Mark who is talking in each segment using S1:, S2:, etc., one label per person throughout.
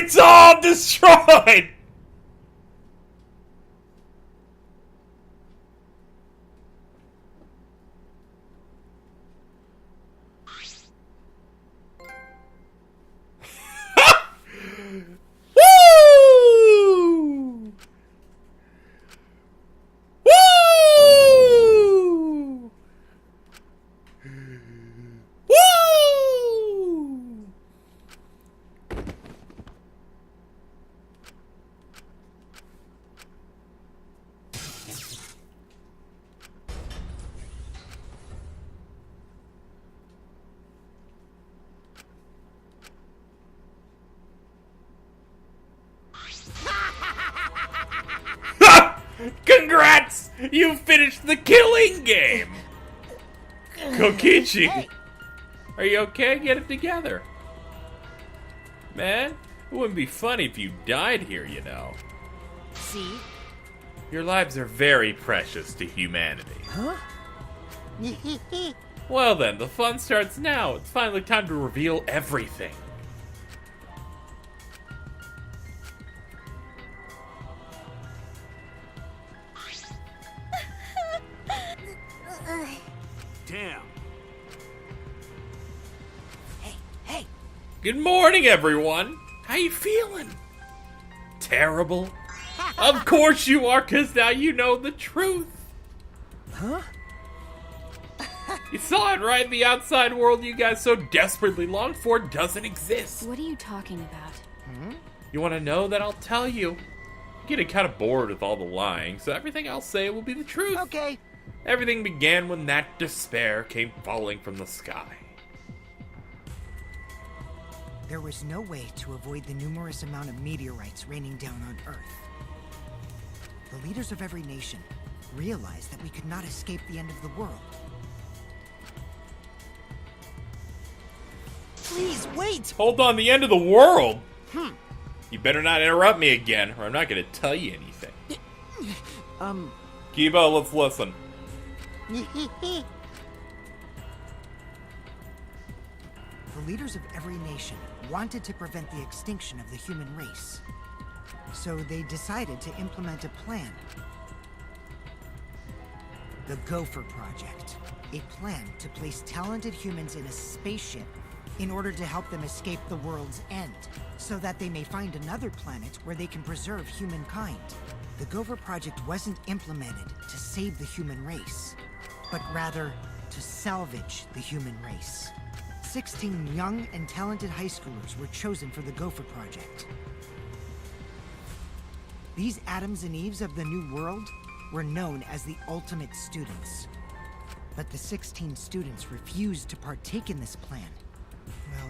S1: It's all destroyed! Woo! Woo! Woo! Congrats! You finished the killing game! Kokichi!
S2: Hey.
S1: Are you okay? Get it together. Man, it wouldn't be funny if you died here, you know.
S2: See?
S1: Your lives are very precious to humanity.
S2: Huh?
S1: Well then, the fun starts now. It's finally time to reveal everything.
S3: Damn.
S2: Hey.
S1: Good morning, everyone. How you feeling? Terrible? Of course you are, because now you know the truth.
S2: Huh?
S1: You saw it, right? The outside world you guys so desperately longed for doesn't exist.
S4: What are you talking about?
S1: You want to know? That I'll tell you. I'm getting kind of bored with all the lying, so everything I'll say will be the truth.
S2: Okay.
S1: Everything began when that despair came falling from the sky.
S2: There was no way to avoid the numerous amount of meteorites raining down on Earth. The leaders of every nation realized that we could not escape the end of the world. Please, wait!
S1: Hold on, the end of the world? You better not interrupt me again, or I'm not going to tell you anything. Kiba, let's listen.
S2: The leaders of every nation wanted to prevent the extinction of the human race. So they decided to implement a plan. The Gopher Project. A plan to place talented humans in a spaceship in order to help them escape the world's end, so that they may find another planet where they can preserve humankind. The Gopher Project wasn't implemented to save the human race, but rather to salvage the human race. 16 young and talented high schoolers were chosen for the Gopher Project. These Adams and Eves of the New World were known as the Ultimate Students. But the 16 students refused to partake in this plan. Well,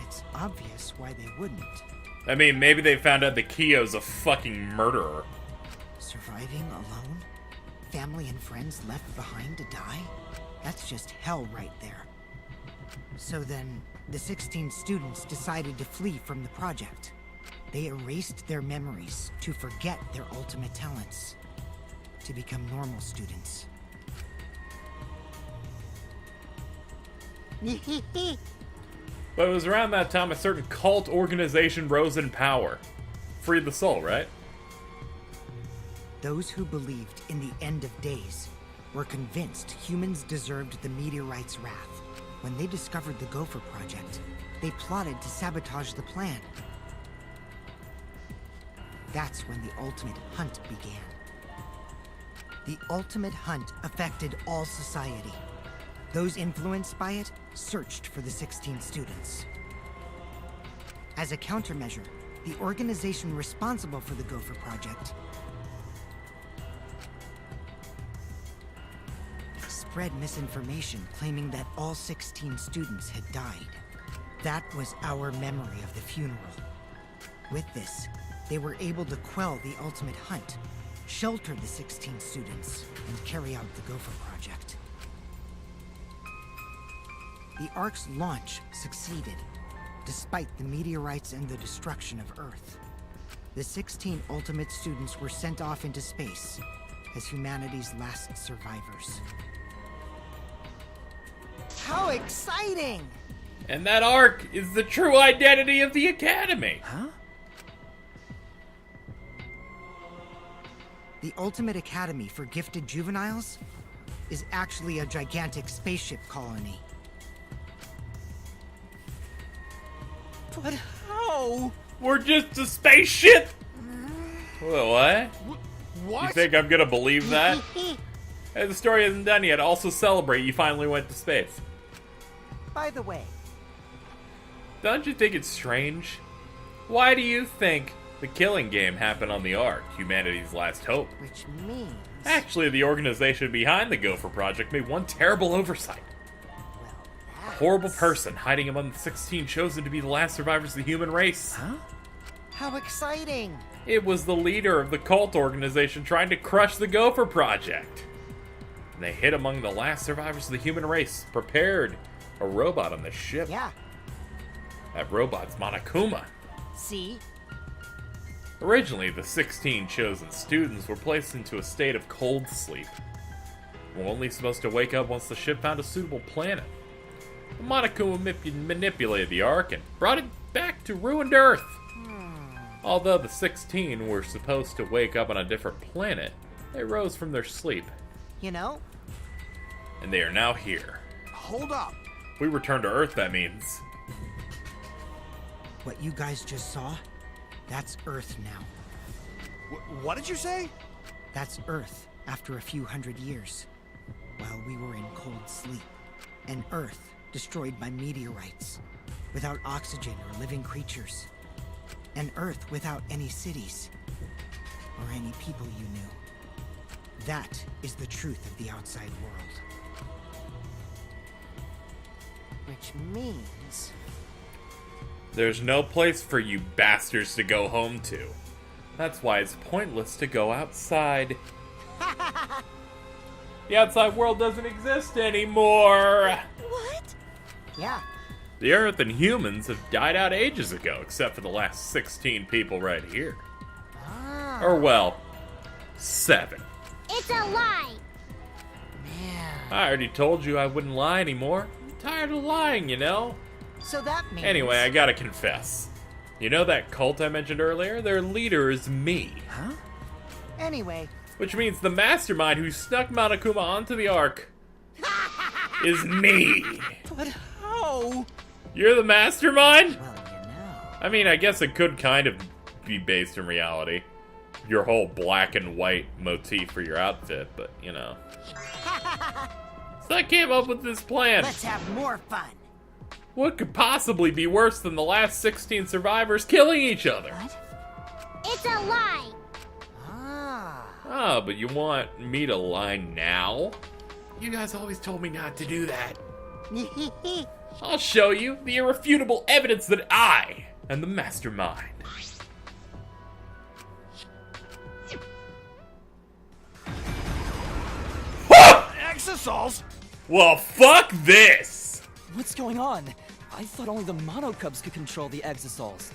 S2: it's obvious why they wouldn't.
S1: I mean, maybe they found out that Kiyo's a fucking murderer.
S2: Surviving alone? Family and friends left behind to die? That's just hell right there. So then, the 16 students decided to flee from the project. They erased their memories to forget their ultimate talents, to become normal students.
S1: But it was around that time a certain cult organization rose in power. Freed the soul, right?
S2: Those who believed in the end of days were convinced humans deserved the meteorite's wrath. When they discovered the Gopher Project, they plotted to sabotage the plan. That's when the ultimate hunt began. The ultimate hunt affected all society. Those influenced by it searched for the 16 students. As a countermeasure, the organization responsible for the Gopher Project spread misinformation claiming that all 16 students had died. That was our memory of the funeral. With this, they were able to quell the ultimate hunt, shelter the 16 students, and carry out the Gopher Project. The Ark's launch succeeded, despite the meteorites and the destruction of Earth. The 16 ultimate students were sent off into space as humanity's last survivors. How exciting!
S1: And that arc is the true identity of the Academy.
S2: Huh? The ultimate academy for gifted juveniles is actually a gigantic spaceship colony.
S3: But how?
S1: We're just a spaceship? Whoa, what?
S3: What?
S1: You think I'm gonna believe that? Hey, the story isn't done yet. Also celebrate you finally went to space.
S2: By the way,
S1: Don't you think it's strange? Why do you think the killing game happened on the Ark, humanity's last hope?
S2: which means...
S1: Actually, the organization behind the Gopher Project made one terrible oversight.
S2: well,
S1: A horrible person hiding among the 16 chosen to be the last survivors of the human race.
S3: Huh?
S2: How exciting!
S1: It was the leader of the cult organization trying to crush the Gopher Project. And they hid among the last survivors of the human race, prepared a robot on the ship.
S2: Yeah,
S1: That robot's Monokuma.
S2: see?
S1: Originally, the 16 chosen students were placed into a state of cold sleep. They were only supposed to wake up once the ship found a suitable planet. The Monokuma manipulated the Ark and brought it back to ruined Earth. Although the 16 were supposed to wake up on a different planet, they rose from their sleep,
S2: You know,
S1: and they are now here.
S3: Hold up.
S1: We return to Earth, that means.
S2: what you guys just saw, that's Earth now.
S3: What did you say?
S2: That's Earth after a few hundred years, while we were in cold sleep. An Earth destroyed by meteorites, without oxygen or living creatures. An Earth without any cities, or any people you knew. That is the truth of the outside world. Which means...
S1: There's no place for you bastards to go home to. That's why it's pointless to go outside. The outside world doesn't exist anymore.
S4: What?
S2: yeah,
S1: The Earth and humans have died out ages ago, except for the last 16 people right here. Or, well, 7.
S4: It's a lie!
S2: man.
S1: I already told you I wouldn't lie anymore. I'm tired of lying, you know?
S2: So that means...
S1: Anyway, I gotta confess. You know that cult I mentioned earlier? Their leader is me.
S3: Huh?
S2: Anyway,
S1: Which means the mastermind who snuck Monokuma onto the Ark is me.
S3: But how?
S1: You're the mastermind?
S2: well, you know...
S1: I mean, I guess it could kind of be based in reality. Your whole black and white motif for your outfit, but, you know. So I came up with this plan.
S2: Let's have more fun.
S1: What could possibly be worse than the last 16 survivors killing each other?
S4: What? It's a lie!
S2: Ah.
S1: Oh, but you want me to lie now? You guys always told me not to do that. I'll show you the irrefutable evidence that I am the mastermind.
S3: Exosols?
S1: Well, fuck this!
S5: What's going on? I thought only the Monocubs could control the Exosols.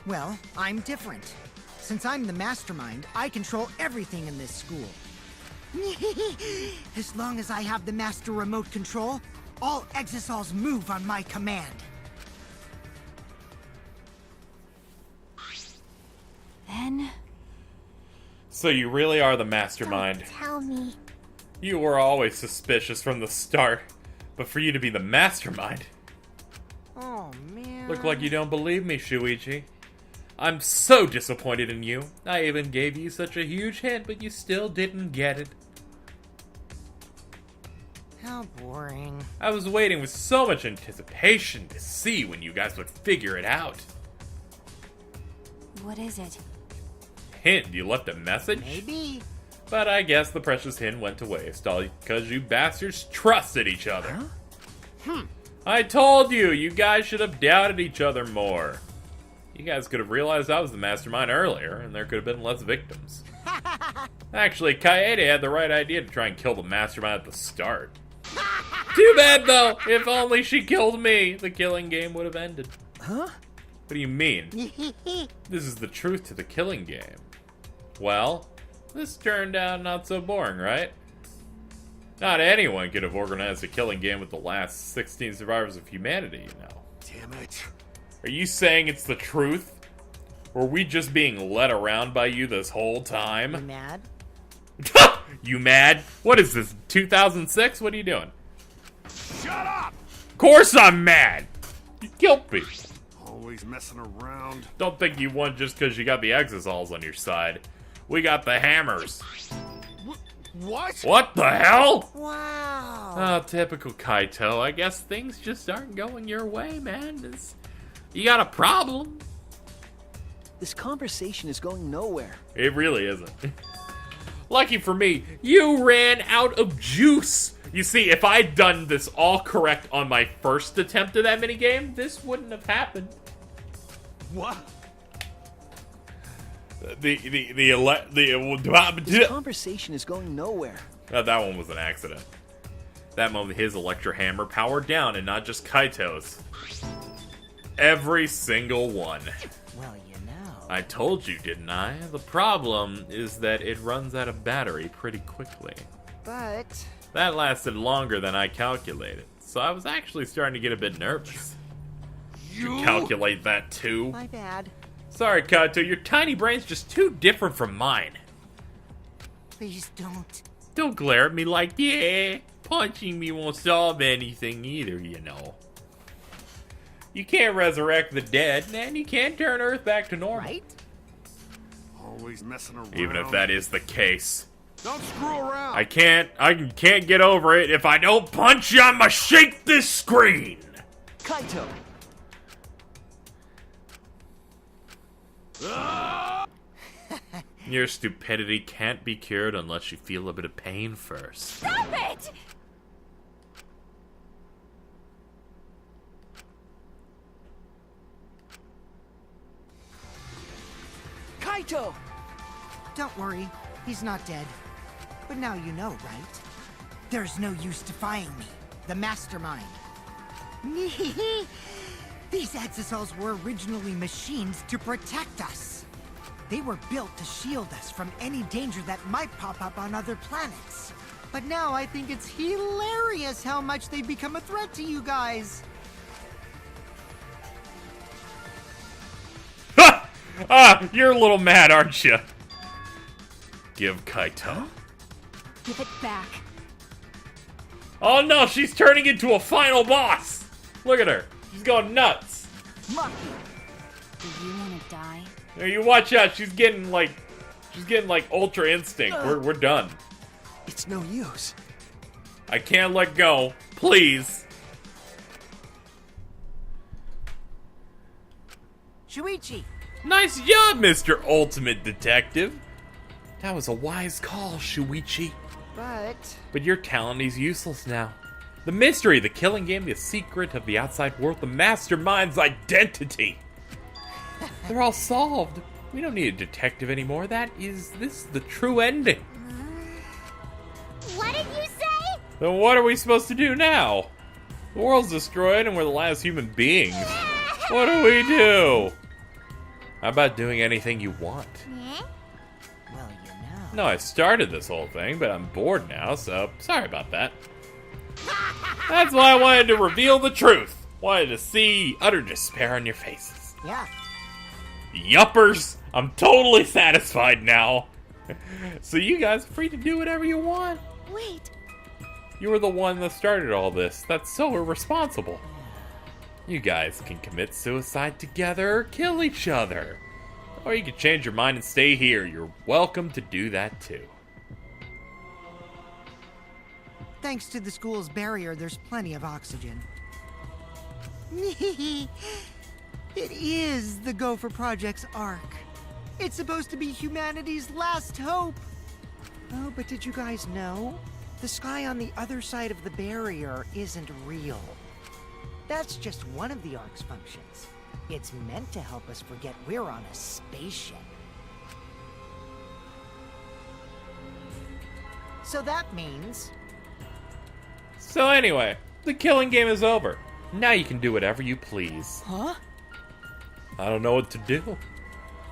S2: Well, I'm different. Since I'm the mastermind, I control everything in this school. As long as I have the master remote control, all Exosols move on my command.
S4: Then...
S1: So you really are the mastermind.
S4: Don't tell me.
S1: You were always suspicious from the start, but for you to be the mastermind,
S2: Oh, man.
S1: look like you don't believe me, Shuichi. I'm so disappointed in you. I even gave you such a huge hint, but you still didn't get it.
S2: How boring.
S1: I was waiting with so much anticipation to see when you guys would figure it out.
S4: What is it?
S1: Hint, you left a message?
S2: Maybe.
S1: But I guess the precious hint went to waste, all because you bastards trusted each other. I told you, you guys should have doubted each other more. You guys could have realized I was the mastermind earlier, and there could have been less victims. Actually, Kaede had the right idea to try and kill the mastermind at the start. Too bad, though. If only she killed me, the killing game would have ended.
S5: Huh?
S1: What do you mean? This is the truth to the killing game. Well, this turned out not so boring, right? Not anyone could have organized a killing game with the last 16 survivors of humanity, you know.
S3: Damn it.
S1: Are you saying it's the truth? Were we just being led around by you this whole
S2: You
S1: time?
S2: mad?
S1: You mad? What is this, 2006? What are you doing?
S3: Shut up!
S1: Of course I'm mad! You killed me.
S3: Always messing around.
S1: Don't think you won just because you got the Exosols on your side. We got the hammers.
S3: What?
S1: What the hell?
S2: Wow.
S1: Oh, typical Kaito. I guess things just aren't going your way, man. You got a problem.
S5: This conversation is going nowhere.
S1: It really isn't. Lucky for me, you ran out of juice. You see, if I'd done this all correct on my first attempt at that minigame, this wouldn't have happened.
S3: What?
S5: This conversation is going nowhere.
S1: That one was an accident. That moment, his electro hammer powered down, and not just Kaito's. Every single one.
S2: Well, you know.
S1: I told you, didn't I? The problem is that it runs out of battery pretty quickly.
S2: But
S1: That lasted longer than I calculated, so I was actually starting to get a bit nervous. You calculate that too?
S2: my bad.
S1: Sorry, Kaito, your tiny brain's just too different from mine.
S2: Please don't.
S1: Don't glare at me like, yeah, punching me won't solve anything either, you know. You can't resurrect the dead, and you can't turn Earth back to normal.
S2: Right?
S3: Always messing around.
S1: Even if that is the case.
S3: Don't screw around.
S1: I can't get over it. If I don't punch you, I'ma shake this screen.
S5: Kaito!
S1: Your stupidity can't be cured unless you feel a bit of pain first.
S4: Stop it!
S5: Kaito!
S2: Don't worry, he's not dead. But now you know, right? There's no use defying me, the mastermind. These exosols were originally machines to protect us. They were built to shield us from any danger that might pop up on other planets. But now I think it's hilarious how much they've become a threat to you guys.
S1: You're a little mad, aren't you? Give Kaito.
S4: Give it back.
S1: Oh no, she's turning into a final boss. Look at her. She's going nuts.
S5: Maki!
S4: Do you want to die?
S1: Now you watch out. She's getting like Ultra Instinct. We're done.
S5: It's no use.
S1: I can't let go. Please.
S2: Shuichi!
S1: Nice job, Mr. Ultimate Detective. That was a wise call, Shuichi. But your talent is useless now. The mystery, the killing game, the secret of the outside world, the mastermind's identity. They're all solved. We don't need a detective anymore. This is the true ending.
S4: What did you say?
S1: Then what are we supposed to do now? The world's destroyed and we're the last human beings. What do we do? How about doing anything you want?
S4: Eh?
S2: Well, you know.
S1: No, I started this whole thing, but I'm bored now, so sorry about that. That's why I wanted to reveal the truth. Wanted to see utter despair on your faces.
S2: Yeah.
S1: Yuppers, I'm totally satisfied now. So you guys are free to do whatever you want.
S4: Wait.
S1: You were the one that started all this. That's so irresponsible. You guys can commit suicide together or kill each other. Or you can change your mind and stay here. You're welcome to do that too.
S2: Thanks to the school's barrier, there's plenty of oxygen. It is the Gopher Project's ark. It's supposed to be humanity's last hope. Oh, but did you guys know? The sky on the other side of the barrier isn't real. That's just one of the ark's functions. It's meant to help us forget we're on a spaceship. So that means...
S1: So anyway, the killing game is over. Now you can do whatever you please.
S5: Huh?
S1: I don't know what to do.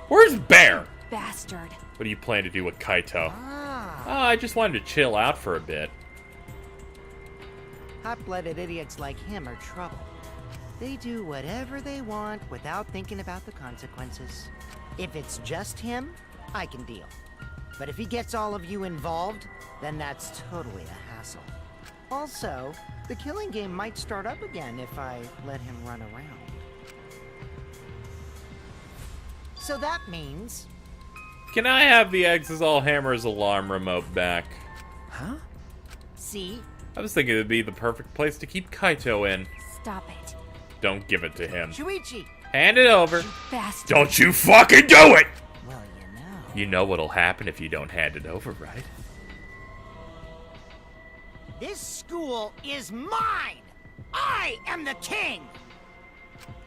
S1: Where's Bear?
S4: Bastard.
S1: What do you plan to do with Kaito?
S2: Ah,
S1: Oh, I just wanted to chill out for a bit.
S2: hot-blooded idiots like him are trouble. They do whatever they want without thinking about the consequences. If it's just him, I can deal. But if he gets all of you involved, then that's totally a hassle. Also, the killing game might start up again if I let him run around. So that means...
S1: Can I have the Exisal Hammer's alarm remote back?
S5: Huh?
S2: See?
S1: I was thinking it would be the perfect place to keep Kaito in.
S4: Stop it.
S1: Don't give it to him.
S2: Shuichi!
S1: Hand it over.
S4: Bastard.
S1: Don't you fucking do it!
S2: Well, you know...
S1: You know what'll happen if you don't hand it over, right?
S2: This school is mine! I am the king!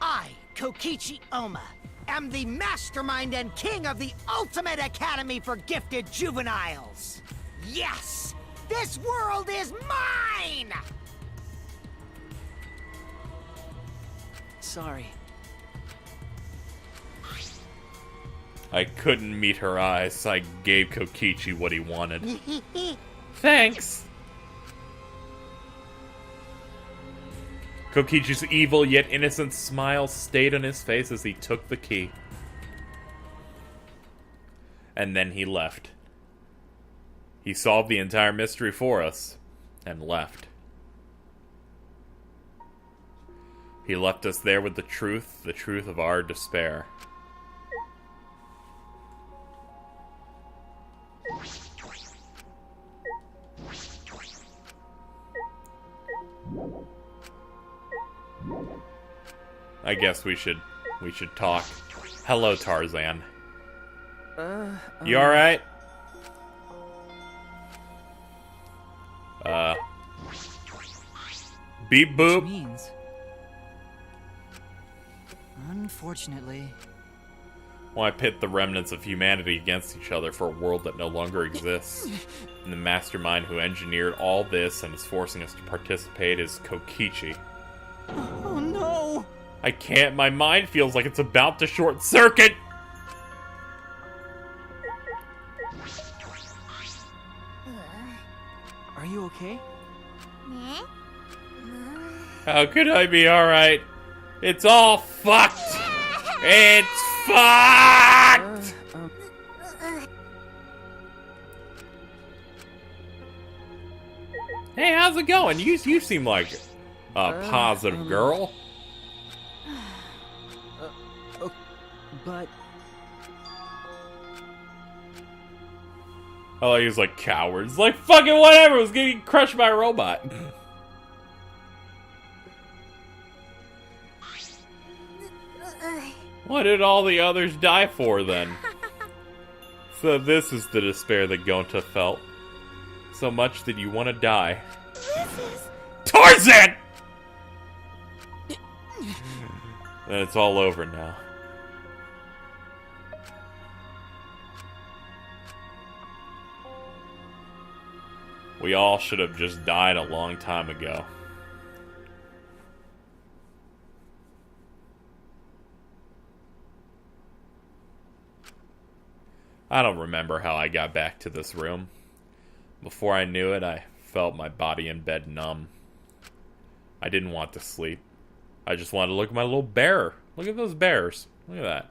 S2: I, Kokichi Oma, am the mastermind and king of the ultimate academy for gifted juveniles! Yes! This world is mine!
S5: Sorry.
S1: I couldn't meet her eyes, so I gave Kokichi what he wanted. Thanks! Kokichi's evil yet innocent smile stayed on his face as he took the key. And then he left. He solved the entire mystery for us, and left. He left us there with the truth of our despair. I guess we should talk. Hello, Tarzan. You alright? Beep boop.
S5: Means. Unfortunately.
S1: Why pit the remnants of humanity against each other for a world that no longer exists? And the mastermind who engineered all this and is forcing us to participate is Kokichi.
S5: Oh no!
S1: I can't. My mind feels like it's about to short circuit.
S5: Are you okay?
S1: How could I be alright? It's all fucked. It's fucked. Hey, how's it going? You seem like a positive girl.
S5: But
S1: Oh, he was like cowards. Like, fucking whatever. It was getting crushed by a robot. What did all the others die for, then? So this is the despair that Gonta felt. So much that you want to die. Tarzan! And it's all over now. We all should have just died a long time ago. I don't remember how I got back to this room. Before I knew it, I felt my body in bed numb. I didn't want to sleep. I just wanted to look at my little bear. Look at those bears. Look at that.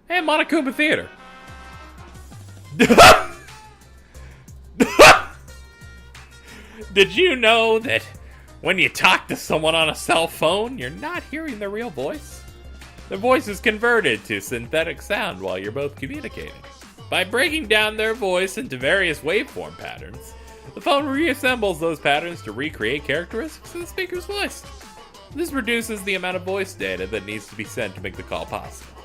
S1: Hey, Monokuma Theater. Did you know that when you talk to someone on a cell phone, you're not hearing their real voice? Their voice is converted to synthetic sound while you're both communicating. By breaking down their voice into various waveform patterns, the phone reassembles those patterns to recreate characteristics of the speaker's voice. This reduces the amount of voice data that needs to be sent to make the call possible.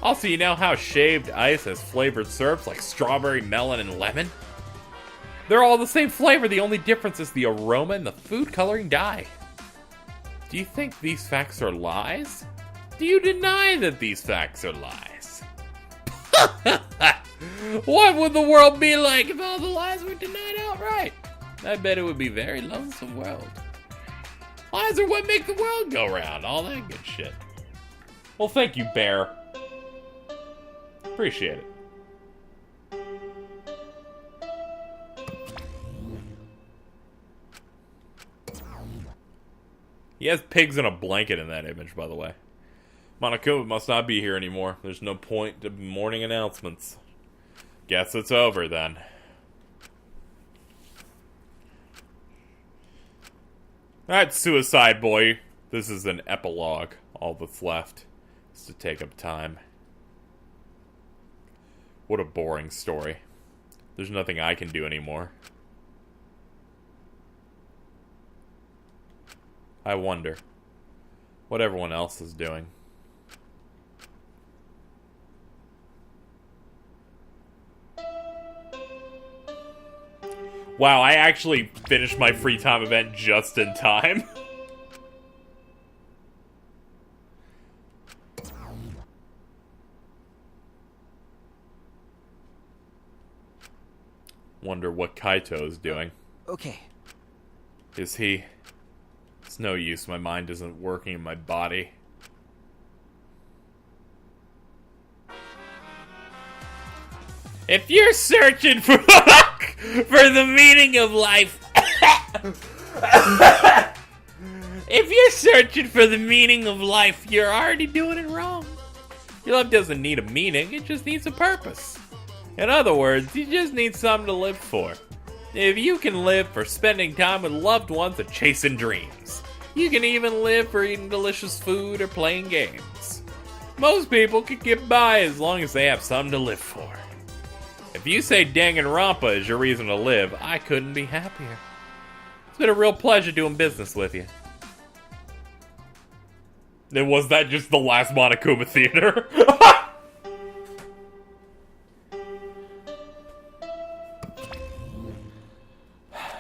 S1: Also, you know how shaved ice has flavored syrups like strawberry, melon, and lemon? They're all the same flavor, the only difference is the aroma and the food coloring dye. Do you think these facts are lies? Do you deny that these facts are lies? What would the world be like if all the lies were denied outright? I bet it would be a very lonesome world. Lies are what make the world go round, all that good shit. Well, thank you, Bear. Appreciate it. He has pigs in a blanket in that image, by the way. Monokuma must not be here anymore. There's no point to morning announcements. Guess it's over then. Alright, Suicide Boy. This is an epilogue. All that's left is to take up time. What a boring story. There's nothing I can do anymore. I wonder what everyone else is doing. Wow, I actually finished my free time event just in time. Wonder what Kaito is doing.
S5: Okay.
S1: Is he... It's no use, my mind isn't working in my body. If you're searching for the meaning of life... If you're searching for the meaning of life, you're already doing it wrong. Your life doesn't need a meaning, it just needs a purpose. In other words, you just need something to live for. If you can live for spending time with loved ones or chasing dreams, you can even live for eating delicious food or playing games. Most people can get by as long as they have something to live for. If you say Danganronpa is your reason to live, I couldn't be happier. It's been a real pleasure doing business with you. And was that just the last Monokuma theater?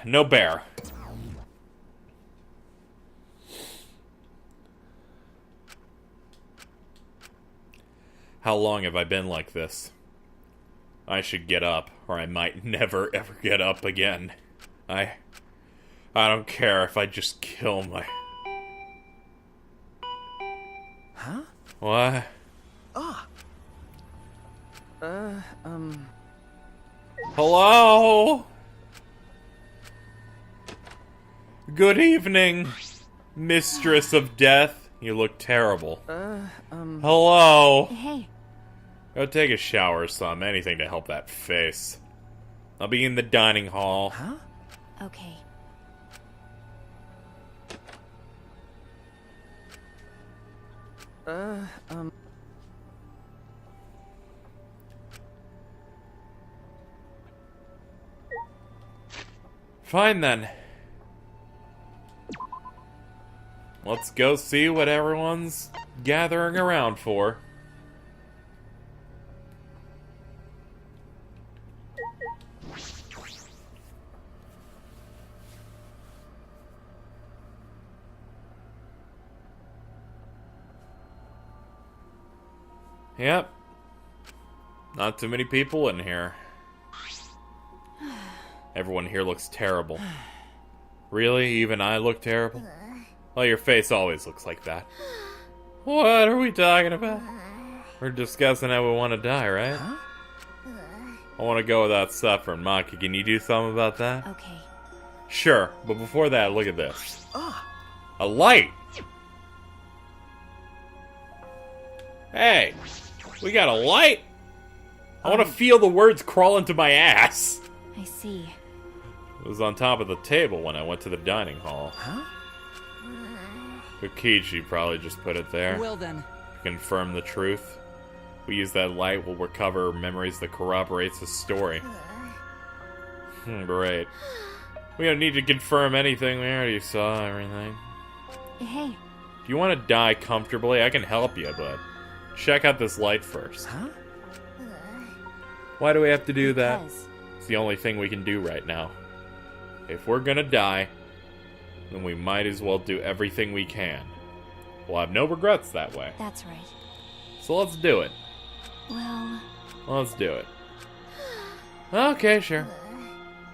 S1: No bear. How long have I been like this? I should get up, or I might never ever get up again. I don't care if I just kill my...
S5: Huh?
S1: What?
S5: Ah.
S1: Hello? Good evening, Mistress of Death. You look terrible. Hello?
S4: Hey.
S1: Go take a shower or something. Anything to help that face. I'll be in the dining hall.
S5: Huh?
S4: Okay.
S1: Fine then. Let's go see what everyone's gathering around for. Yep. Not too many people in here. Everyone here looks terrible. Really? Even I look terrible? Well, your face always looks like that. What are we talking about? We're discussing how we want to die, right?
S5: Huh?
S1: I want to go without suffering. Maki, can you do something about that?
S4: Okay.
S1: Sure, but before that, look at this.
S5: Ah.
S1: A light! Hey! We got a light! I want to feel the words crawl into my ass!
S4: I see.
S1: It was on top of the table when I went to the dining hall.
S5: Huh?
S1: Kokichi probably just put it there.
S5: Well then.
S1: To confirm the truth. We use that light, we'll recover memories that corroborates the story. Great. We don't need to confirm anything, we already saw everything.
S4: Hey.
S1: If you want to die comfortably, I can help you, but check out this light first.
S5: Huh?
S1: Why do we have to do that?
S4: Because.
S1: It's the only thing we can do right now. If we're gonna die, then we might as well do everything we can. We'll have no regrets that way.
S4: That's right.
S1: So let's do it.
S4: Well...
S1: Let's do it. Okay, sure.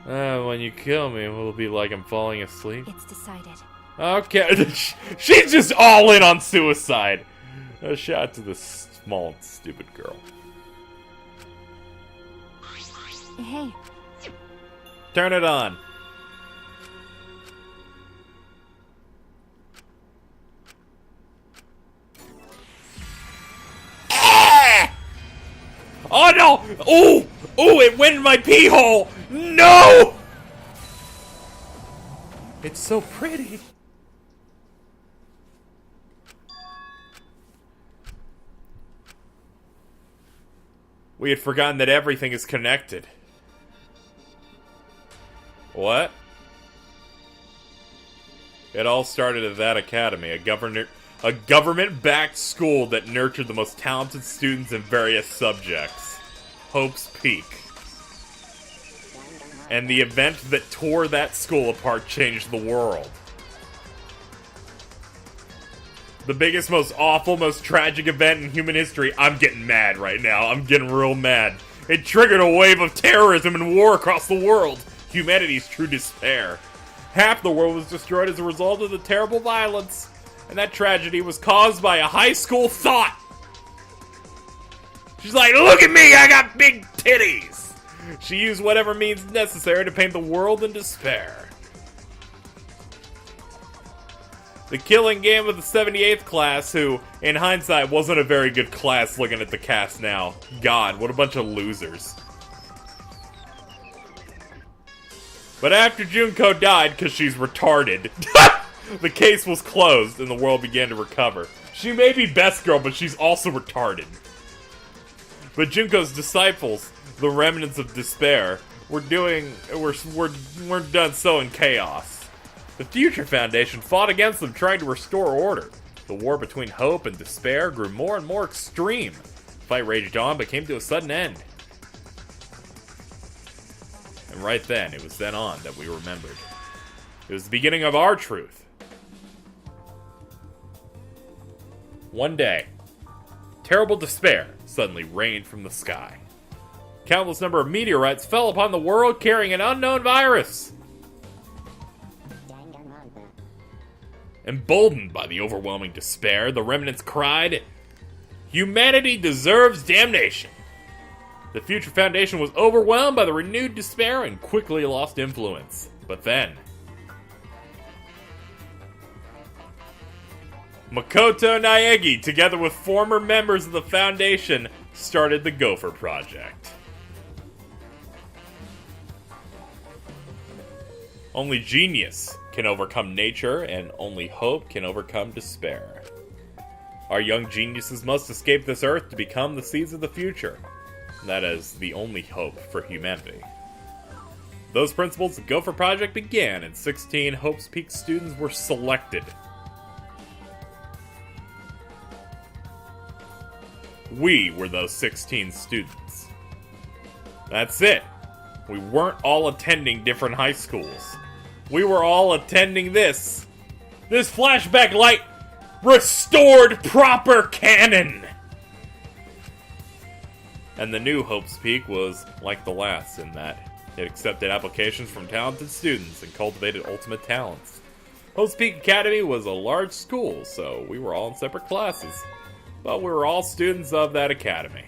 S1: When you kill me, will it be like I'm falling asleep?
S4: It's decided.
S1: Okay, she's just all in on suicide. A shot to this small, stupid girl.
S4: Hey.
S1: Turn it on. Oh no! Oh! Ooh, it went in my pee hole! No! It's so pretty. We had forgotten that everything is connected. What? It all started at that academy, a government-backed school that nurtured the most talented students in various subjects. Hope's Peak. And the event that tore that school apart changed the world. The biggest, most awful, most tragic event in human history. I'm getting mad right now. I'm getting real mad. It triggered a wave of terrorism and war across the world. Humanity's true despair. Half the world was destroyed as a result of the terrible violence. And that tragedy was caused by a high school thought. She's like, look at me, I got big titties. She used whatever means necessary to paint the world in despair. The killing game of the 78th class, who, in hindsight, wasn't a very good class looking at the cast now. God, what a bunch of losers. But after Junko died, because she's retarded, the case was closed and the world began to recover. She may be best girl, but she's also retarded. But Junko's disciples, the remnants of despair, were done so in chaos. The Future Foundation fought against them, trying to restore order. The war between hope and despair grew more and more extreme. The fight raged on, but came to a sudden end. And right then, it was then on that we remembered. It was the beginning of our truth. One day, terrible despair suddenly rained from the sky. Countless number of meteorites fell upon the world carrying an unknown virus. Emboldened by the overwhelming despair, the remnants cried, "Humanity deserves damnation!" The Future Foundation was overwhelmed by the renewed despair and quickly lost influence. But then, Makoto Naegi, together with former members of the Foundation, started the Gopher Project. Only genius can overcome nature, and only hope can overcome despair. Our young geniuses must escape this earth to become the seeds of the future. That is the only hope for humanity. Those principles, the Gopher Project began, and 16 Hope's Peak students were selected. We were those 16 students. That's it. We weren't all attending different high schools. We were all attending this flashback light restored proper canon. And the new Hope's Peak was like the last in that it accepted applications from talented students and cultivated ultimate talents. Hope's Peak Academy was a large school, so we were all in separate classes, but we were all students of that academy.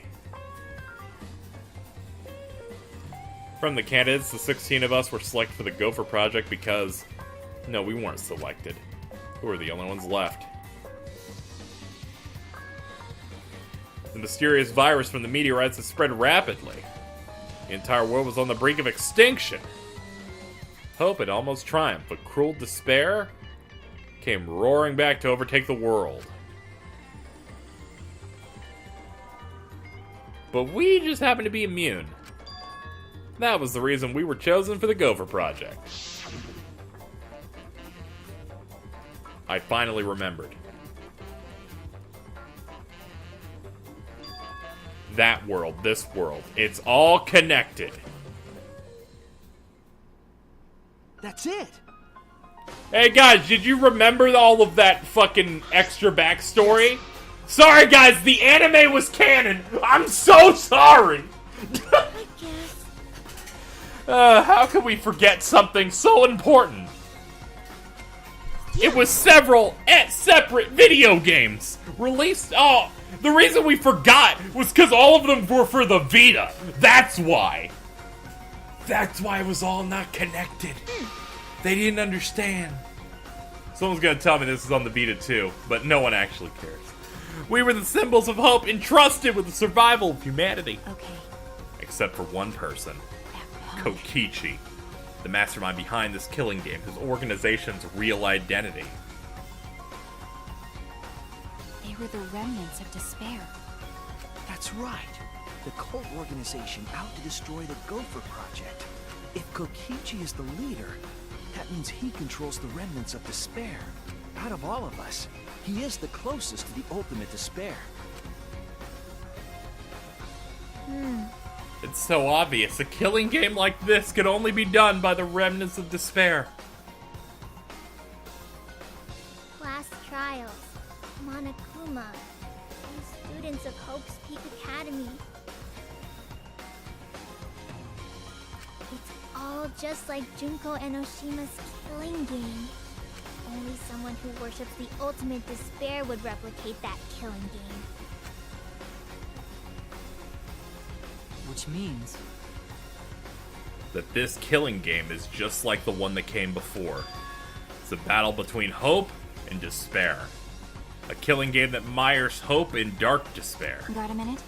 S1: From the candidates, the 16 of us were selected for the Gopher Project because, no, we weren't selected. We were the only ones left. The mysterious virus from the meteorites had spread rapidly. The entire world was on the brink of extinction. Hope had almost triumphed, but cruel despair came roaring back to overtake the world. But we just happened to be immune. That was the reason we were chosen for the Gopher Project. I finally remembered. That world, this world, it's all connected.
S2: That's it.
S1: Hey guys, did you remember all of that fucking extra backstory? Sorry guys, the anime was canon. I'm so sorry. How could we forget something so important? It was several separate video games released. Oh, the reason we forgot was because all of them were for the Vita. That's why. That's why it was all not connected. They didn't understand. Someone's gonna tell me this is on the Vita too, but no one actually cares. We were the symbols of hope entrusted with the survival of humanity.
S4: Okay.
S1: except for one person.
S4: That punk.
S1: Kokichi, the mastermind behind this killing game, his organization's real identity.
S4: They were the remnants of despair.
S6: That's right. The cult organization out to destroy the Gopher Project. If Kokichi is the leader, that means he controls the remnants of despair. Out of all of us, he is the closest to the ultimate despair.
S1: It's so obvious. A killing game like this could only be done by the remnants of despair.
S7: Class trials, Monokuma, and students of Hope's Peak Academy. It's all just like Junko Enoshima's killing game. Only someone who worships the ultimate despair would replicate that killing game.
S5: Which means...
S1: that this killing game is just like the one that came before. It's a battle between hope and despair. A killing game that mires hope in dark despair.
S4: Got a minute?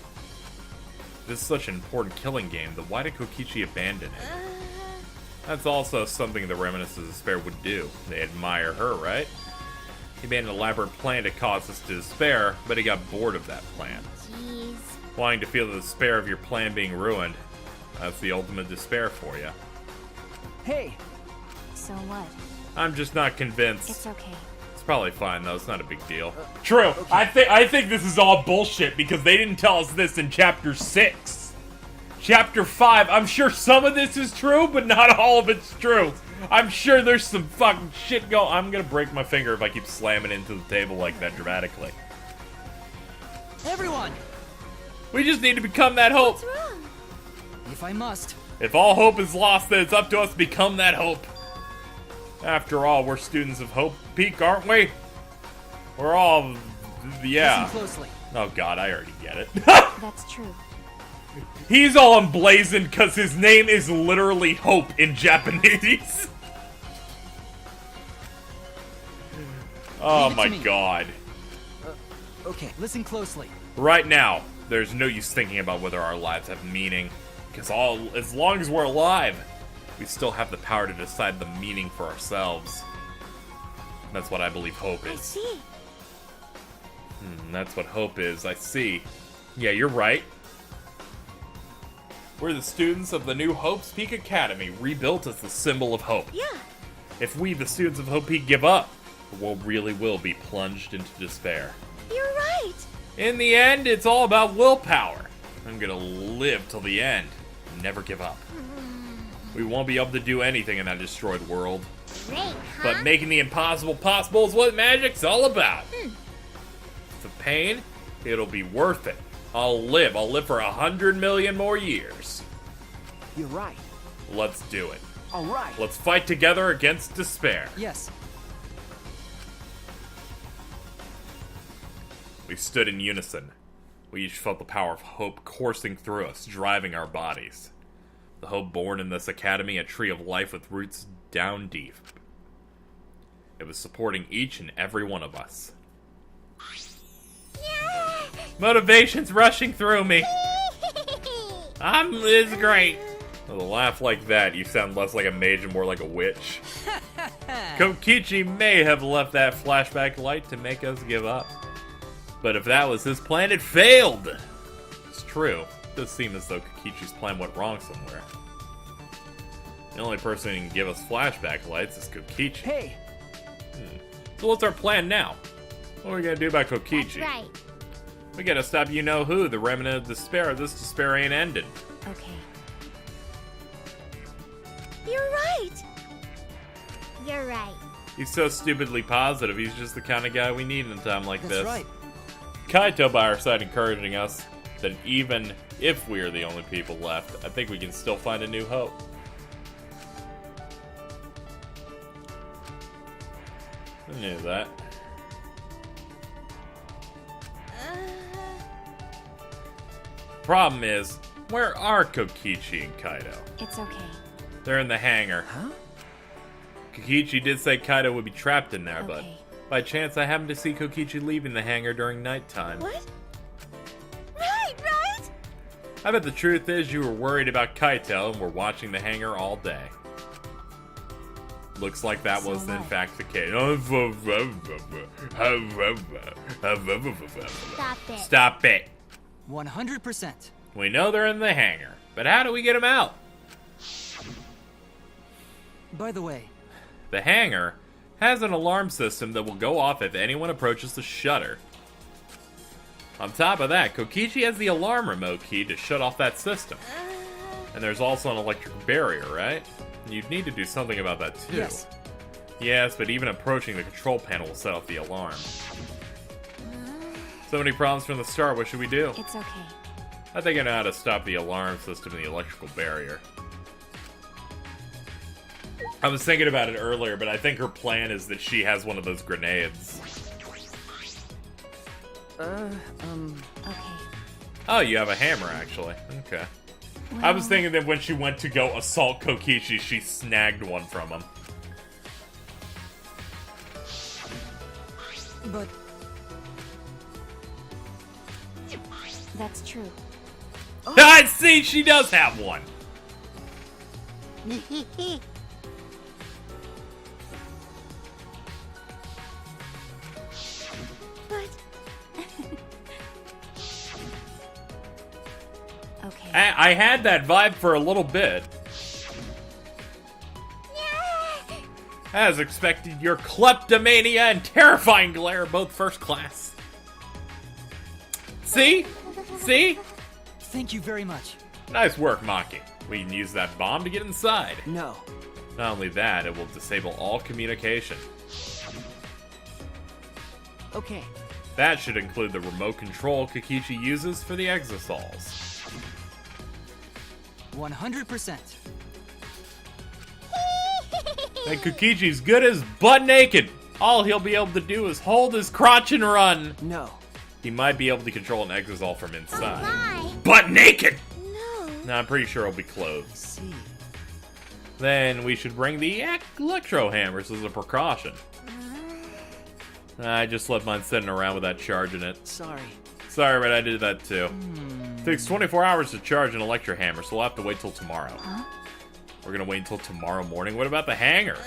S1: This is such an important killing game, then why did Kokichi abandon it? That's also something the remnants of despair would do. They admire her, right? He made an elaborate plan to cause us to despair, but he got bored of that plan.
S7: Jeez.
S1: Wanting to feel the despair of your plan being ruined. That's the ultimate despair for you.
S6: Hey,
S4: So what?
S1: I'm just not convinced.
S4: It's okay.
S1: It's probably fine though. It's not a big deal. True. I think this is all bullshit because they didn't tell us this in chapter 6. Chapter 5. I'm sure some of this is true, but not all of it's true. I'm sure there's some fucking shit going. I'm gonna break my finger if I keep slamming into the table like that dramatically.
S5: Everyone!
S1: We just need to become that hope.
S7: What's wrong?
S5: If I must.
S1: If all hope is lost, then it's up to us to become that hope. After all, we're students of Hope Peak, aren't we? We're all... yeah.
S5: Listen closely.
S1: Oh god, I already get it.
S4: That's true.
S1: He's all emblazoned because his name is literally Hope in Japanese. Oh
S5: Leave it
S1: my
S5: to me.
S1: god.
S5: Okay, listen closely.
S1: Right now, there's no use thinking about whether our lives have meaning. Because as long as we're alive, we still have the power to decide the meaning for ourselves. That's what I believe hope
S7: I
S1: is.
S7: see.
S1: That's what hope is, I see. Yeah, you're right. We're the students of the new Hope's Peak Academy, rebuilt as the symbol of hope.
S7: Yeah.
S1: If we, the students of Hope Peak, give up, the world really will be plunged into despair.
S7: You're right.
S1: In the end, it's all about willpower. I'm gonna live till the end. Never give up. We won't be able to do anything in that destroyed world.
S7: Great, huh?
S1: But making the impossible possible is what magic's all about. The pain, it'll be worth it. I'll live for 100 million more years.
S6: you're right.
S1: Let's do it.
S6: All right.
S1: Let's fight together against despair.
S5: Yes.
S1: We stood in unison. We each felt the power of hope coursing through us, driving our bodies. The hope born in this academy, a tree of life with roots down deep. It was supporting each and every one of us.
S7: Yeah.
S1: Motivation's rushing through me. It's great. With a laugh like that, you sound less like a mage and more like a witch. Kokichi may have left that flashback light to make us give up. But if that was his plan, it failed! It's true. It does seem as though Kokichi's plan went wrong somewhere. The only person who can give us flashback lights is Kokichi.
S6: Hey,
S1: So what's our plan now? What are we gonna do about Kokichi?
S7: That's right.
S1: We gotta stop you-know-who, the remnant of despair. This despair ain't ended.
S4: Okay.
S7: You're right. You're right.
S1: He's so stupidly positive, he's just the kind of guy we need in a time like
S5: That's
S1: this.
S5: right.
S1: Kaito by our side encouraging us that even if we are the only people left, I think we can still find a new hope. I knew that. Problem is, where are Kokichi and Kaito?
S4: It's okay.
S1: They're in the hangar.
S6: huh?
S1: Kokichi did say Kaito would be trapped in there, but
S4: Okay.
S1: by chance I happened to see Kokichi leaving the hangar during nighttime.
S7: What? Right, right?
S1: I bet the truth is you were worried about Kaito and were watching the hangar all day. Looks like that was in fact the case.
S7: Stop it.
S1: Stop it.
S5: 100%.
S1: We know they're in the hangar, but how do we get them out?
S5: By the way,
S1: The hangar has an alarm system that will go off if anyone approaches the shutter. On top of that, Kokichi has the alarm remote key to shut off that system. And there's also an electric barrier, right? You'd need to do something about that too.
S5: yes.
S1: Yes, but even approaching the control panel will set off the alarm. So many problems from the start, what should we do?
S4: It's okay.
S1: I think I know how to stop the alarm system and the electrical barrier. I was thinking about it earlier, but I think her plan is that she has one of those grenades.
S4: Okay.
S1: Oh, you have a hammer, actually. Okay. I was thinking that when she went to go assault Kokichi, she snagged one from him.
S5: But
S4: That's true.
S1: I see, she does have one.
S4: But... okay.
S1: I had that vibe for a little bit. As expected, your kleptomania and terrifying glare are both first class. See? See?
S5: thank you very much.
S1: Nice work, Maki. We can use that bomb to get inside.
S5: No.
S1: Not only that, it will disable all communication.
S5: Okay.
S1: That should include the remote control Kokichi uses for the exosols.
S5: 100%.
S1: And Kokichi's good as butt naked. All he'll be able to do is hold his crotch and run.
S5: No.
S1: He might be able to control an exosol from inside.
S7: Why?
S1: Butt naked!
S7: No.
S1: No, I'm pretty sure he'll be clothed.
S5: I see.
S1: Then we should bring the electro hammers as a precaution. I just left mine sitting around without charging it.
S5: Sorry.
S1: Sorry, but I did that too. It takes 24 hours to charge an electro hammer, so we'll have to wait till tomorrow.
S4: Huh?
S1: We're gonna wait until tomorrow morning? What about the hangar?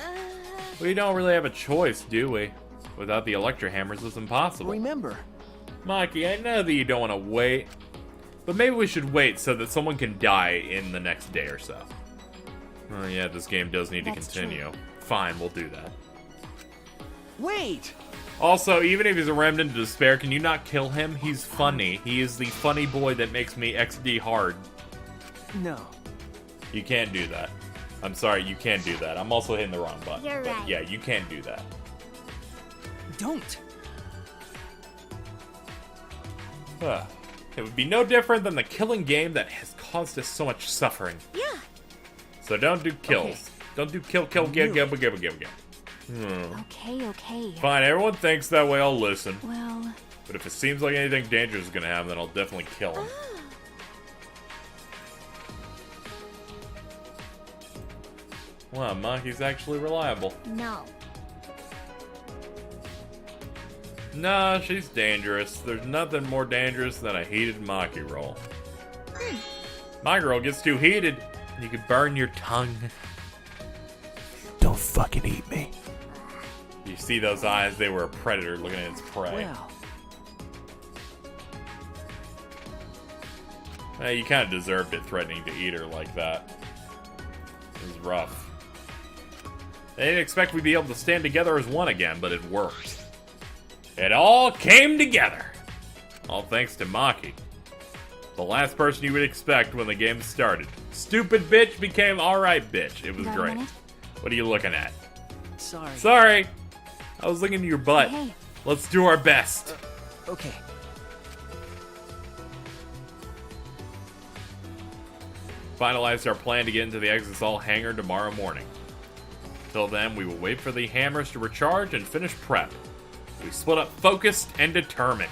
S1: We don't really have a choice, do we? Without the electro hammers, it's impossible.
S6: Remember,
S1: Maki, I know that you don't want to wait, but maybe we should wait so that someone can die in the next day or so. Oh yeah, this game does need
S4: That's
S1: to continue. Fine, we'll do that.
S6: wait!
S1: Also, even if he's a remnant of despair, can you not kill him? He's funny. He is the funny boy that makes me XD hard.
S6: No.
S1: You can't do that. I'm sorry, you can't do that. I'm also hitting the wrong button.
S7: You're
S1: but
S7: right.
S1: yeah, you can't do that.
S5: Don't.
S1: It would be no different than the killing game that has caused us so much suffering.
S7: Yeah.
S1: So don't do kills.
S5: Okay.
S1: Don't do kill.
S4: Okay.
S1: Fine, everyone thinks that way, I'll listen.
S4: Well,
S1: But if it seems like anything dangerous is gonna happen, then I'll definitely kill him. Wow, Maki's actually reliable.
S7: No.
S1: Nah, she's dangerous. There's nothing more dangerous than a heated Maki roll. Maki roll gets too heated, you could burn your tongue.
S6: Don't fucking eat me.
S1: You see those eyes? They were a predator looking at its prey.
S5: Well,
S1: You kind of deserved it threatening to eat her like that. It was rough. They didn't expect we'd be able to stand together as one again, but it worked. It all came together. All thanks to Maki. The last person you would expect when the game started. Stupid bitch became alright bitch. It was
S4: got a
S1: great.
S4: minute?
S1: What are you looking at?
S5: sorry.
S1: Sorry. I was looking at your butt.
S4: Hey.
S1: Let's do our best.
S5: Okay.
S1: Finalized our plan to get into the Exisol hangar tomorrow morning. Till then, we will wait for the hammers to recharge and finish prep. We split up focused and determined.